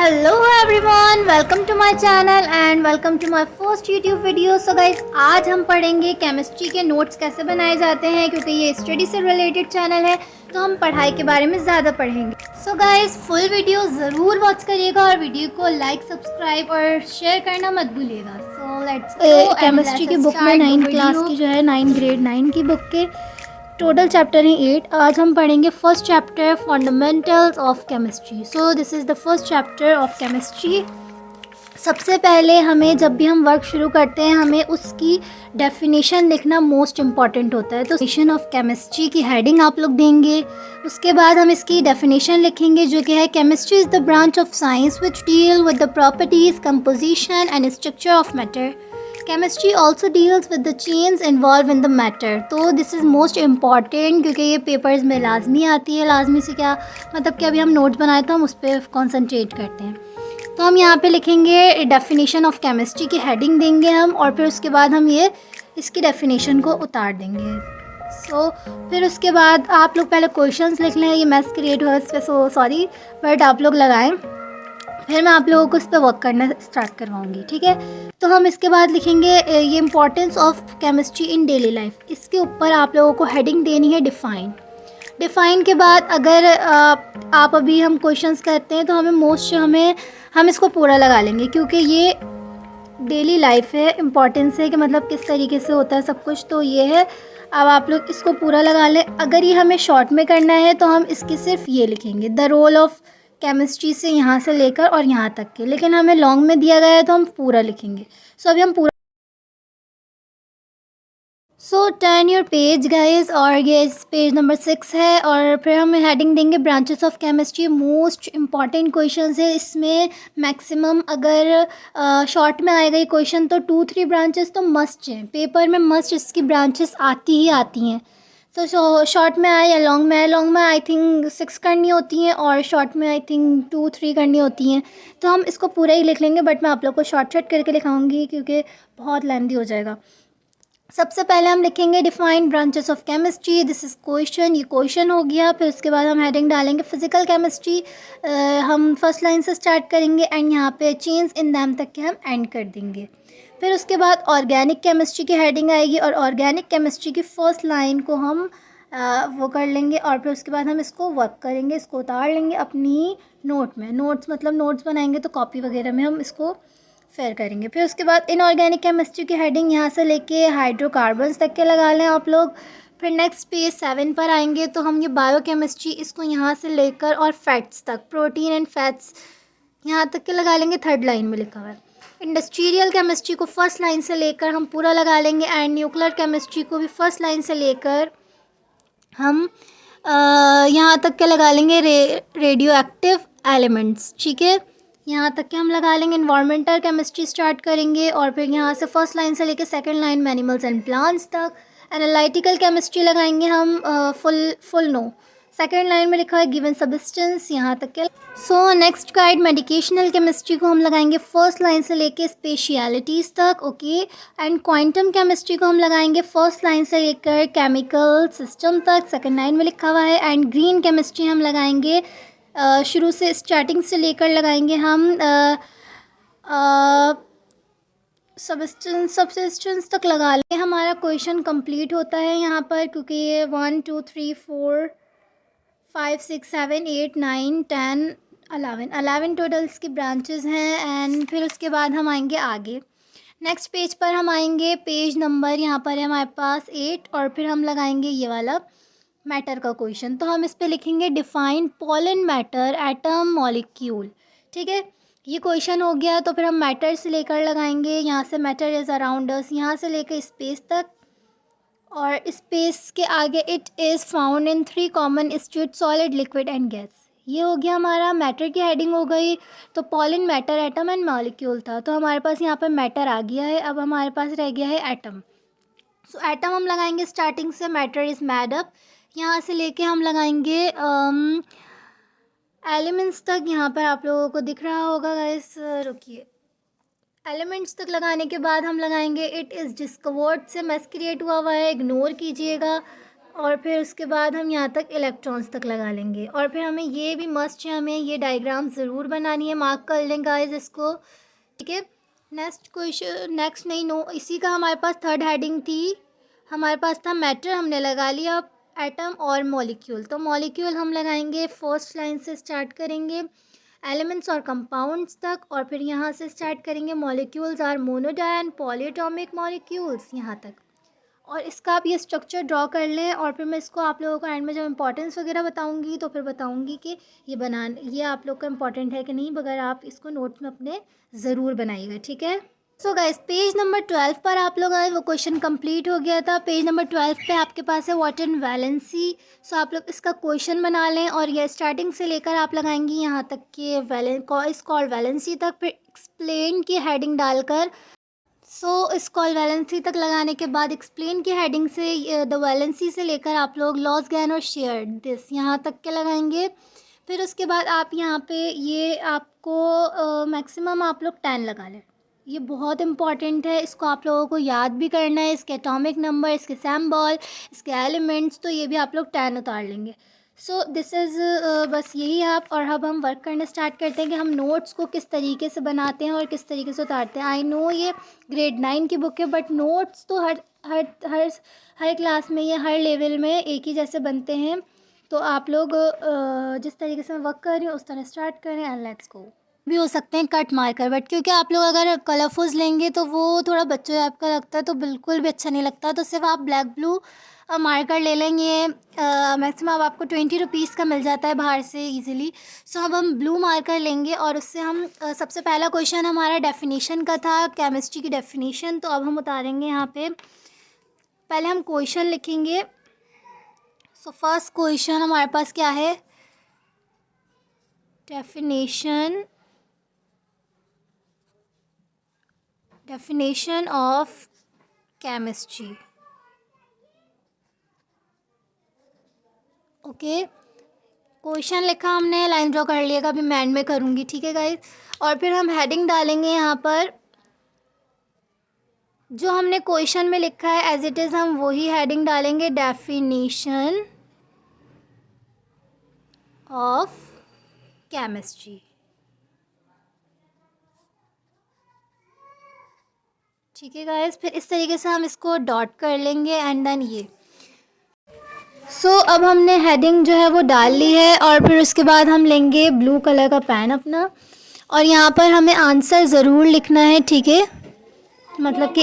Hello everyone, welcome to my channel and welcome to my first YouTube video. So guys, आज हम पढ़ेंगे chemistry के notes कैसे बनाए जाते हैं, क्योंकि ये स्टडी से रिलेटेड चैनल है तो हम पढ़ाई के बारे में ज़्यादा पढ़ेंगे। सो गाइस, फुल वीडियो ज़रूर वॉच करिएगा और वीडियो को लाइक, सब्सक्राइब और शेयर करना मत भूलिएगा। So let's go. केमिस्ट्री की बुक में 9 क्लास की जो है 9 ग्रेड 9 की बुक के टोटल चैप्टर हैं 8। आज हम पढ़ेंगे first chapter fundamentals of chemistry. So this is the first chapter of chemistry. सबसे पहले हमें जब भी हम वर्क शुरू करते हैं हमें उसकी डेफिनेशन लिखना मोस्ट इम्पॉर्टेंट होता है। तो डेफिनेशन ऑफ केमिस्ट्री की हेडिंग आप लोग देंगे, उसके बाद हम इसकी डेफिनेशन लिखेंगे जो कि है chemistry is the branch of science which deal with the properties, composition and structure of matter. Chemistry also deals with the change involve in the matter. तो दिस इज़ मोस्ट इम्पॉर्टेंट क्योंकि ये papers में लाजमी आती है। लाजमी से क्या मतलब कि अभी हम नोट्स बनाए तो हम उस पर कॉन्सेंट्रेट करते हैं। तो हम यहाँ पे लिखेंगे डेफिनेशन ऑफ केमिस्ट्री की हेडिंग देंगे हम, और फिर उसके बाद हम ये इसकी डेफिनेशन को उतार देंगे। फिर उसके बाद आप लोग पहले क्वेश्चंस लिख लें। ये मैथ्स क्रिएट हुआ इस पर सॉरी, बट आप लोग लगाएं, फिर मैं आप लोगों को इस पर वर्क करना स्टार्ट करवाऊंगी, ठीक है। तो हम इसके बाद लिखेंगे ये importance of chemistry in daily life. इसके ऊपर आप लोगों को हेडिंग देनी है डिफ़ाइन। डिफ़ाइन के बाद अगर आप अभी हम क्वेश्चंस करते हैं तो हम इसको पूरा लगा लेंगे, क्योंकि ये डेली लाइफ है, इम्पॉर्टेंस है कि मतलब किस तरीके से होता है सब कुछ, तो ये है। अब आप लोग इसको पूरा लगा लें। अगर ये हमें शॉर्ट में करना है तो हम इसकी सिर्फ ये लिखेंगे, द रोल ऑफ केमिस्ट्री से यहाँ से लेकर और यहाँ तक के, लेकिन हमें लॉन्ग में दिया गया है तो हम पूरा लिखेंगे। सो अभी हम पूरा टर्न योर पेज गाइस, और ये पेज नंबर 6 है, और फिर हम हेडिंग देंगे branches of chemistry. Most important questions है इसमें। मैक्सिमम अगर शॉर्ट में आएगा ये क्वेश्चन तो 2-3 ब्रांचेस तो मस्ट हैं, पेपर में मस्ट इसकी ब्रांचेस आती ही आती हैं। तो शॉर्ट में आए या लॉन्ग में आए, लॉन्ग में आई थिंक 6 करनी होती हैं और शॉर्ट में आई थिंक 2-3 करनी होती हैं। तो हम इसको पूरा ही लिख लेंगे, बट मैं आप लोग को शॉर्ट करके लिखाऊंगी क्योंकि बहुत लेंथी हो जाएगा। सबसे पहले हम लिखेंगे define branches of chemistry. This is question, ये क्वेश्चन हो गया। फिर उसके बाद हम हेडिंग डालेंगे फिजिकल केमिस्ट्री। हम फर्स्ट लाइन से स्टार्ट करेंगे एंड यहाँ पे चेंज इन दैम तक के हम एंड कर देंगे। फिर उसके बाद ऑर्गेनिक केमिस्ट्री की हेडिंग आएगी और ऑर्गेनिक केमिस्ट्री की फर्स्ट लाइन को हम वो कर लेंगे, और फिर उसके बाद हम इसको वर्क करेंगे, इसको उतार लेंगे अपनी नोट में। नोट्स मतलब नोट्स बनाएंगे तो कॉपी वगैरह में हम इसको फेयर करेंगे। फिर उसके बाद इनऑर्गेनिक केमिस्ट्री की हेडिंग यहाँ से लेके हाइड्रोकार्बन्स तक के लगा लें आप लोग। फिर नेक्स्ट पेज 7 पर आएंगे तो हम ये बायोकेमिस्ट्री, इसको यहाँ से लेकर और फैट्स तक, प्रोटीन एंड फैट्स यहाँ तक के लगा लेंगे, थर्ड लाइन में लिखा हुआ है। इंडस्ट्रियल केमिस्ट्री को फर्स्ट लाइन से लेकर हम पूरा लगा लेंगे, एंड न्यूक्लियर केमिस्ट्री को भी फर्स्ट लाइन से लेकर हम यहाँ तक के लगा लेंगे रेडियो एक्टिव एलिमेंट्स, ठीक है। यहाँ तक के हम लगा लेंगे। इन्वायरमेंटल केमिस्ट्री स्टार्ट करेंगे और फिर यहाँ से फर्स्ट लाइन से लेकर सेकंड लाइन में एनिमल्स एंड प्लांट्स तक। एनालिटिकल केमिस्ट्री लगाएंगे हम फुल नो, सेकंड लाइन में लिखा है गिवन सब्सटेंस, यहाँ तक के। नेक्स्ट गाइड मेडिकेशनल केमिस्ट्री को हम लगाएंगे फर्स्ट लाइन से लेके स्पेशलिटीज़ तक, ओके। एंड क्वांटम केमिस्ट्री को हम लगाएंगे फर्स्ट लाइन से लेकर केमिकल सिस्टम तक, सेकंड लाइन में लिखा हुआ है। एंड ग्रीन केमिस्ट्री हम लगाएंगे शुरू से, स्टार्टिंग से लेकर लगाएंगे हम सब्सिस्टेंस तक लगा लें। हमारा क्वेश्चन कंप्लीट होता है यहाँ पर, क्योंकि ये 1 2 3 4 5 6 7 8 9 10 11 टोटल्स की ब्रांचेस हैं। एंड फिर उसके बाद हम आएंगे आगे, नेक्स्ट पेज पर हम आएंगे। पेज नंबर यहाँ पर है हमारे पास 8, और फिर हम लगाएंगे ये वाला मैटर का क्वेश्चन। तो हम इस पे लिखेंगे define pollen matter atom molecule, ठीक है। ये क्वेश्चन हो गया। तो फिर हम मैटर से लेकर लगाएंगे, यहाँ से मैटर इज़ अराउंड अस, यहाँ से लेकर स्पेस तक, और स्पेस के आगे it is found in 3 common state solid, liquid and gas. ये हो गया हमारा मैटर की हेडिंग हो गई। तो pollen matter atom and molecule था, तो हमारे पास यहाँ पर मैटर आ गया है। अब हमारे पास रह गया है एटम। एटम हम लगाएंगे स्टार्टिंग से, मैटर इज़ मैड अप, यहाँ से लेके हम लगाएंगे एलिमेंट्स तक। यहाँ पर आप लोगों को दिख रहा होगा गाइस, रुकिए। एलिमेंट्स तक लगाने के बाद हम लगाएंगे इट इज़ डिस्कवर्ड से मैस क्रिएट हुआ है, इग्नोर कीजिएगा। और फिर उसके बाद हम यहाँ तक इलेक्ट्रॉन्स तक लगा लेंगे। और फिर हमें ये भी मस्ट है, हमें ये डायग्राम ज़रूर बनानी है, मार्क कर लें गाइस इसको, ठीक है। नेक्स्ट क्वेश्चन, नेक्स्ट नहीं, नो, इसी का हमारे पास थर्ड हेडिंग थी, हमारे पास था मैटर, हमने लगा लिया। एटम और मॉलिक्यूल, तो मॉलिक्यूल हम लगाएंगे फर्स्ट लाइन से स्टार्ट करेंगे एलिमेंट्स और कंपाउंड्स तक, और फिर यहाँ से स्टार्ट करेंगे मॉलिक्यूल्स आर मोनोडाइन पॉलीएटॉमिक मॉलिक्यूल्स यहाँ तक। और इसका आप ये स्ट्रक्चर ड्रॉ कर लें, और फिर मैं इसको आप लोगों को एंड में जब इंपॉर्टेंस वगैरह बताऊंगी तो फिर बताऊंगी कि ये आप लोग का इंपॉर्टेंट है कि नहीं, मगर आप इसको नोट्स में अपने ज़रूर बनाइएगा, ठीक है। सो गाइस, पेज नंबर 12 पर आप लोग आए, वो क्वेश्चन कंप्लीट हो गया था। पेज नंबर 12 पे आपके पास है वाटर इन वैलेंसी। सो आप लोग इसका क्वेश्चन बना लें, और ये स्टार्टिंग से लेकर आप लगाएंगी यहाँ तक कि इस कॉल्ड वैलेंसी तक, फिर एक्सप्लेन की हेडिंग डालकर। इस कॉल वैलेंसी तक लगाने के बाद एक्सप्लेन की हेडिंग से द वैलेंसी से लेकर आप लोग लॉस गैन और शेयर दिस यहाँ तक के लगाएंगे। फिर उसके बाद आप यहाँ पे ये आपको मैक्सिमम आप लोग 10 लगा लें, ये बहुत इंपॉर्टेंट है, इसको आप लोगों को याद भी करना है, इसके एटॉमिक नंबर, इसके सिंबल, इसके एलिमेंट्स, तो ये भी आप लोग 10 उतार लेंगे। सो दिस इज़ बस यही आप। और अब हम वर्क करना स्टार्ट करते हैं कि हम नोट्स को किस तरीके से बनाते हैं और किस तरीके से उतारते हैं। आई नो ये ग्रेड 9 की बुक है, बट नोट्स तो हर हर हर हर क्लास में या हर लेवल में एक ही जैसे बनते हैं। तो आप लोग जिस तरीके से वर्क कर रहे हैं उस तरह स्टार्ट करें, एंड लेट्स गो। भी हो सकते हैं कट मार्कर, बट क्योंकि आप लोग अगर कलरफुल्स लेंगे तो वो थोड़ा बच्चों टाइप का लगता है, तो बिल्कुल भी अच्छा नहीं लगता। तो सिर्फ आप ब्लैक ब्लू मार्कर ले लेंगे, मैक्सिमम अब आपको 20 रुपीज़ का मिल जाता है बाहर से इजीली। सो अब हम ब्लू मार्कर लेंगे, और उससे हम सबसे पहला क्वेश्चन हमारा डेफिनेशन का था, केमिस्ट्री की डेफिनेशन। तो अब हम उतारेंगे यहाँ पे, पहले हम क्वेश्चन लिखेंगे। सो फर्स्ट क्वेश्चन हमारे पास क्या है, definition of chemistry. Okay, question लिखा हमने, लाइन ड्रॉ कर लिएगा, अभी मैं एंड में करूँगी, ठीक है गाइस। और फिर हम हेडिंग डालेंगे यहाँ पर, जो हमने क्वेश्चन में लिखा है एज इट इज़ हम वही हेडिंग डालेंगे, डेफिनेशन ऑफ केमिस्ट्री, ठीक है गाइस। फिर इस तरीके से हम इसको डॉट कर लेंगे, एंड देन ये अब हमने हेडिंग जो है वो डाल ली है, और फिर उसके बाद हम लेंगे ब्लू कलर का पेन अपना, और यहाँ पर हमें आंसर ज़रूर लिखना है, ठीक है। मतलब कि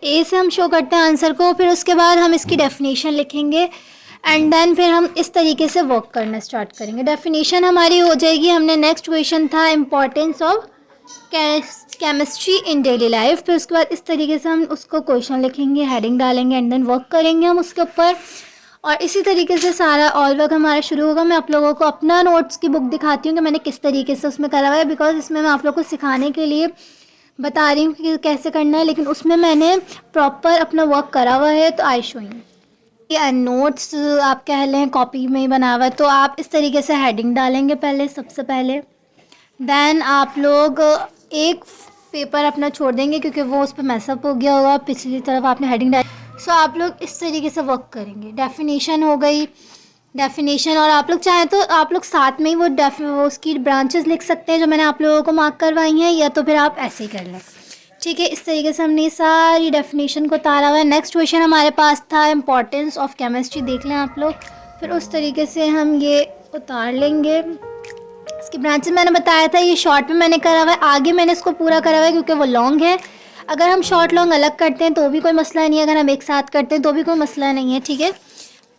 ए से हम शो करते हैं आंसर को, फिर उसके बाद हम इसकी डेफिनेशन लिखेंगे, एंड देन फिर हम इस तरीके से वर्क करना स्टार्ट करेंगे। डेफिनेशन हमारी हो जाएगी। हमने नेक्स्ट क्वेश्चन था importance of chemistry in daily life, फिर उसके बाद इस तरीके से हम उसको क्वेश्चन लिखेंगे, हेडिंग डालेंगे, एंड देन वर्क करेंगे हम उसके ऊपर। और इसी तरीके से सारा ऑल वर्क हमारा शुरू होगा। मैं आप लोगों को अपना नोट्स की बुक दिखाती हूँ कि मैंने किस तरीके से उसमें करा हुआ है, बिकॉज इसमें मैं आप लोगों को सिखाने के लिए बता रही हूँ कि कैसे करना है, लेकिन उसमें मैंने प्रॉपर अपना वर्क करा हुआ है। तो आई शो यू नोट्स आप कह लें कॉपी में ही बना हुआ है। तो आप इस तरीके से हेडिंग डालेंगे पहले, सबसे पहले, देन आप लोग एक पेपर अपना छोड़ देंगे क्योंकि वो उस पर मैसअप हो गया होगा, पिछली तरफ आपने हेडिंग डाली। आप लोग इस तरीके से वर्क करेंगे। डेफिनेशन हो गई, डेफिनेशन, और आप लोग चाहें तो आप लोग साथ में ही वो उसकी ब्रांचेस लिख सकते हैं जो मैंने आप लोगों को मार्क करवाई हैं, या तो फिर आप ऐसे ही कर लें, ठीक है। इस तरीके से हमने सारी डेफिनेशन को उतारा हुआ है। नेक्स्ट क्वेश्चन हमारे पास था इम्पॉर्टेंस ऑफ केमिस्ट्री, देख लें आप लोग। फिर उस तरीके से हम ये उतार लेंगे। इसकी ब्रांचेस मैंने बताया था, ये शॉर्ट में मैंने करा हुआ है, आगे मैंने इसको पूरा करा हुआ है क्योंकि वो लॉन्ग है। अगर हम शॉर्ट लॉन्ग अलग करते हैं तो भी कोई मसला नहीं है, अगर हम एक साथ करते हैं तो भी कोई मसला नहीं है, ठीक है।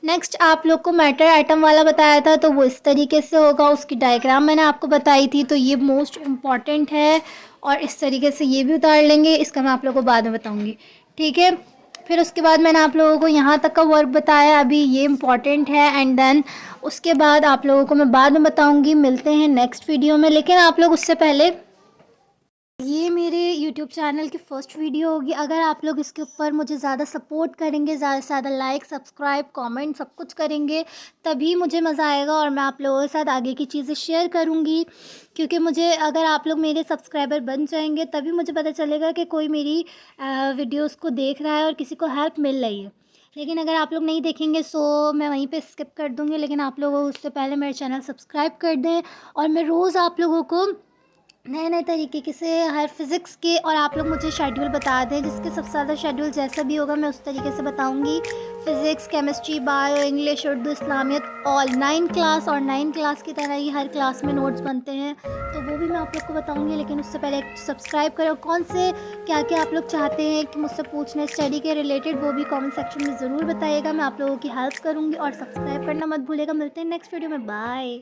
नेक्स्ट आप लोग को मैटर आइटम वाला बताया था, तो वो इस तरीके से होगा, उसकी डायग्राम मैंने आपको बताई थी, तो ये मोस्ट इम्पॉर्टेंट है। और इस तरीके से ये भी उतार लेंगे, इसका मैं आप लोगों को बाद में बताऊंगी, ठीक है। फिर उसके बाद मैंने आप लोगों को यहाँ तक का वर्क बताया, अभी ये इम्पॉर्टेंट है, एंड देन उसके बाद आप लोगों को मैं बाद में बताऊंगी। मिलते हैं नेक्स्ट वीडियो में, लेकिन आप लोग उससे पहले, ये मेरे YouTube चैनल की फ़र्स्ट वीडियो होगी। अगर आप लोग इसके ऊपर मुझे ज़्यादा सपोर्ट करेंगे, ज़्यादा से ज़्यादा लाइक, सब्सक्राइब, कमेंट सब कुछ करेंगे, तभी मुझे मज़ा आएगा और मैं आप लोगों के साथ आगे की चीज़ें शेयर करूँगी। क्योंकि मुझे, अगर आप लोग मेरे सब्सक्राइबर बन जाएंगे तभी मुझे पता चलेगा कि कोई मेरी वीडियोस को देख रहा है और किसी को हेल्प मिल रही है। लेकिन अगर आप लोग नहीं देखेंगे सो मैं वहीं पे स्किप कर दूँगी, लेकिन आप लोग उससे पहले मेरे चैनल सब्सक्राइब कर दें। और मैं रोज़ आप लोगों को नए-नए तरीके के से हर फिज़िक्स के, और आप लोग मुझे शेड्यूल बता दें, जिसके सबसे ज़्यादा शेड्यूल जैसा भी होगा मैं उस तरीके से बताऊँगी। Physics, chemistry, bio, English, Urdu, Islamiyat all 9 class, और 9 क्लास की तरह ही हर क्लास में नोट्स बनते हैं, तो वो भी मैं आप लोग को बताऊँगी। लेकिन उससे पहले सब्सक्राइब करें, और कौन से क्या-क्या आप लोग चाहते हैं कि मुझसे पूछना है स्टडी के रिलेटेड, वो भी कमेंट सेक्शन में ज़रूर बताइएगा। मैं आप लोगों की हेल्प करूँगी, और सब्सक्राइब करना मत भूलिएगा। मिलते हैं नेक्स्ट वीडियो में। बाय।